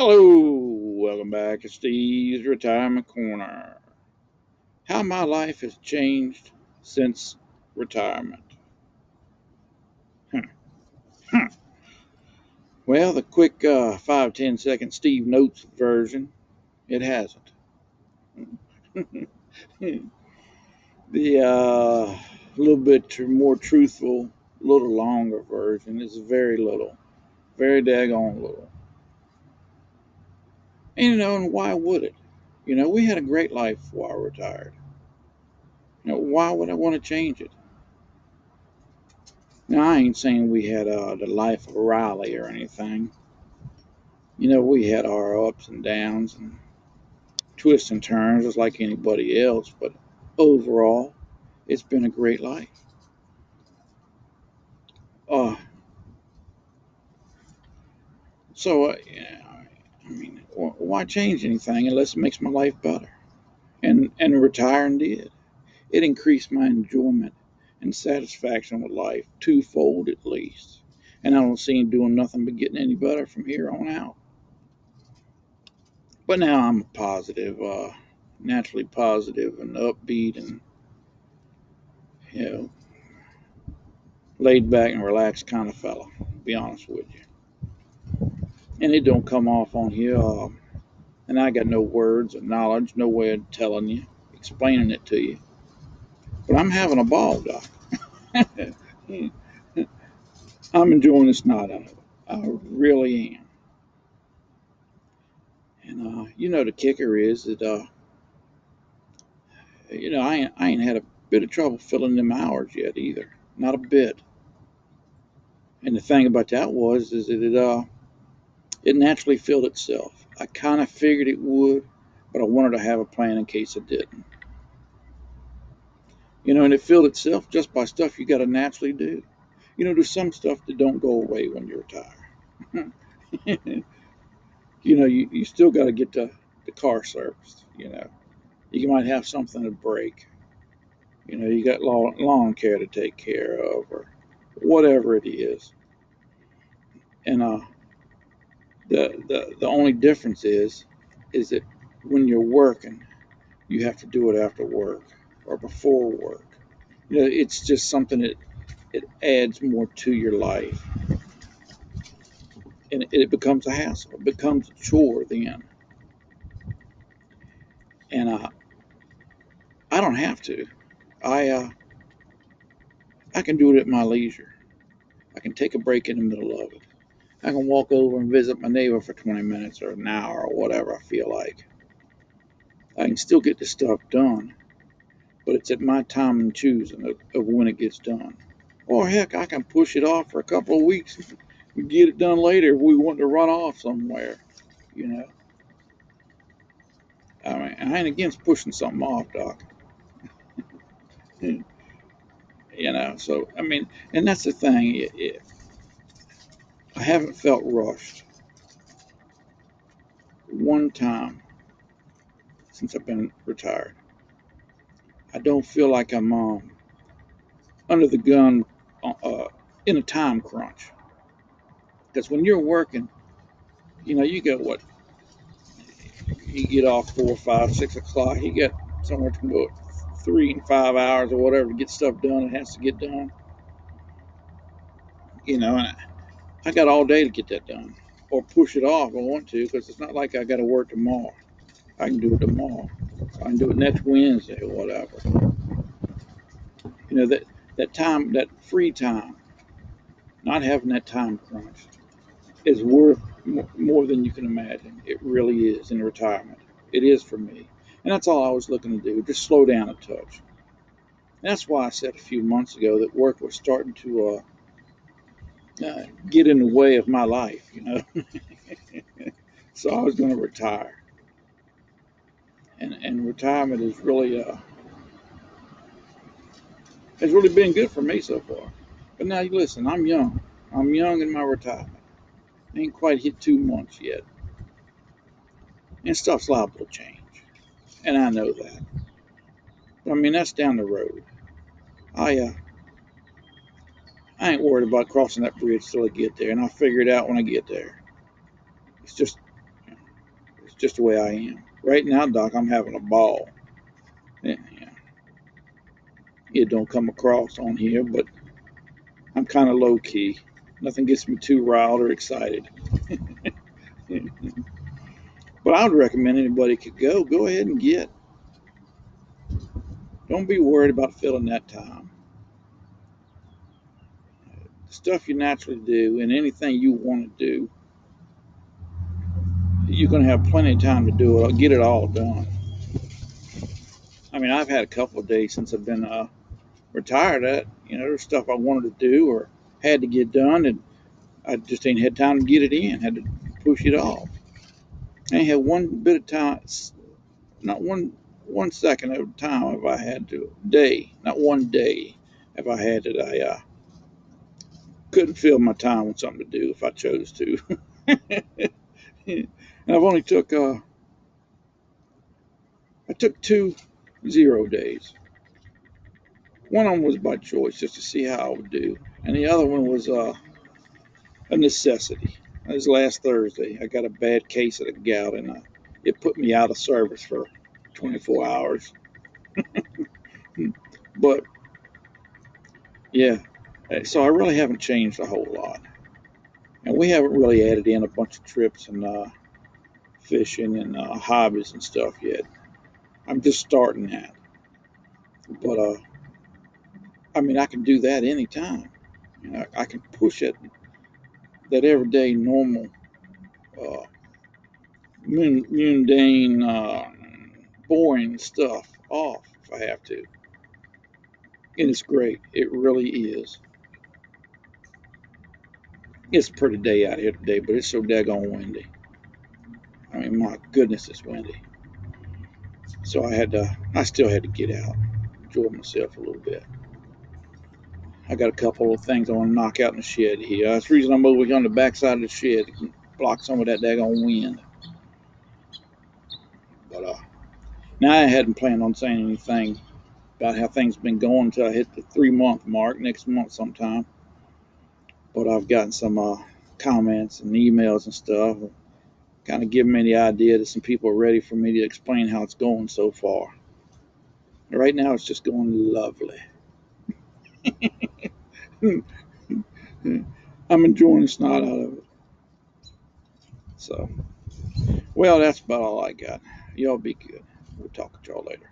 Hello, welcome back to Steve's Retirement Corner. How my life has changed since retirement. Well, the quick 5-10 second Steve Notes version, it hasn't. The little bit more truthful, little longer version is very little, very daggone little. And why would it? We had a great life before I retired. Why would I want to change it? Now, I ain't saying we had the life of Riley or anything. We had our ups and downs and twists and turns just like anybody else, but overall, it's been a great life. Uh, yeah, I mean, why change anything unless it makes my life better? And retiring did. It increased my enjoyment and satisfaction with life twofold at least. And I don't see it doing nothing but getting any better from here on out. But now I'm a positive, naturally positive and upbeat and you know laid back and relaxed kind of fella. To be honest with you, and it don't come off on here. And I got no words of knowledge, no way of telling you, explaining it to you. But I'm having a ball, Doc. I'm enjoying this night out of it. I really am. And the kicker is that I ain't had a bit of trouble filling them hours yet either. Not a bit. And the thing about that is that it naturally filled itself. I kind of figured it would, but I wanted to have a plan in case it didn't. And it filled itself just by stuff you got to naturally do. There's some stuff that don't go away when you retire. You still got to get the car serviced. You might have something to break. You got lawn care to take care of or whatever it is. And the only difference is that when you're working, you have to do it after work or before work. It's just something that it adds more to your life, and it becomes a hassle. It becomes a chore then, and I don't have to. I can do it at my leisure. I can take a break in the middle of it. I can walk over and visit my neighbor for 20 minutes or an hour or whatever I feel like. I can still get the stuff done, but it's at my time and choosing of when it gets done. Or heck, I can push it off for a couple of weeks and get it done later if we want to run off somewhere. You know, I ain't against pushing something off, Doc. So and that's the thing. I haven't felt rushed one time since I've been retired. I don't feel like I'm under the gun in a time crunch. Because when you're working, you get what you get off 4, 5, 6 o'clock. You get somewhere between 3 and 5 hours or whatever to get stuff done. It has to get done. And I got all day to get that done, or push it off if I want to, because it's not like I got to work tomorrow. I can do it tomorrow. I can do it next Wednesday or whatever. That time, that free time, not having that time crunch, is worth more than you can imagine. It really is in retirement. It is for me, and that's all I was looking to do. Just slow down a touch. And that's why I said a few months ago that work was starting to get in the way of my life. So I was going to retire, and retirement has really been good for me so far. But now, listen, I'm young. I'm young in my retirement. I ain't quite hit 2 months yet, and stuff's liable to change, and I know that. But that's down the road. I ain't worried about crossing that bridge till I get there, and I'll figure it out when I get there. It's just It's just the way I am. Right now, Doc, I'm having a ball. Yeah, it don't come across on here, but I'm kind of low key. Nothing gets me too riled or excited. But I would recommend anybody could go. Go ahead and get. Don't be worried about filling that time. The stuff you naturally do and anything you want to do, you're going to have plenty of time to do it. Get it all done. I mean, I've had a couple of days since I've been retired. There's stuff I wanted to do or had to get done, and I just ain't had time to get it in. Had to push it off. I ain't had one bit of time, not one second of time if I had to. Day, not one day if I had it. I couldn't fill my time with something to do if I chose to. And I've only took I took 2 0 days. One of them was by choice, just to see how I would do, and the other one was a necessity. It was last Thursday. I got a bad case of the gout, and it put me out of service for 24 hours. But yeah, so I really haven't changed a whole lot, and we haven't really added in a bunch of trips and fishing and hobbies and stuff yet. I'm just starting that, but I mean, I can do that anytime. I can push it that everyday normal uh, mundane, boring stuff off if I have to. And it's great. It really is. It's a pretty day out here today, but it's so daggone windy. I mean, my goodness, it's windy. So I still had to get out, enjoy myself a little bit. I got a couple of things I want to knock out in the shed here. That's the reason I'm over here on the backside of the shed to block some of that daggone wind. But now I hadn't planned on saying anything about how things been going until I hit the 3 month mark next month sometime. But I've gotten some comments and emails and stuff, kind of giving me the idea that some people are ready for me to explain how it's going so far. Right now, it's just going lovely. I'm enjoying the snot out of it. So, well, that's about all I got. Y'all be good. We'll talk to y'all later.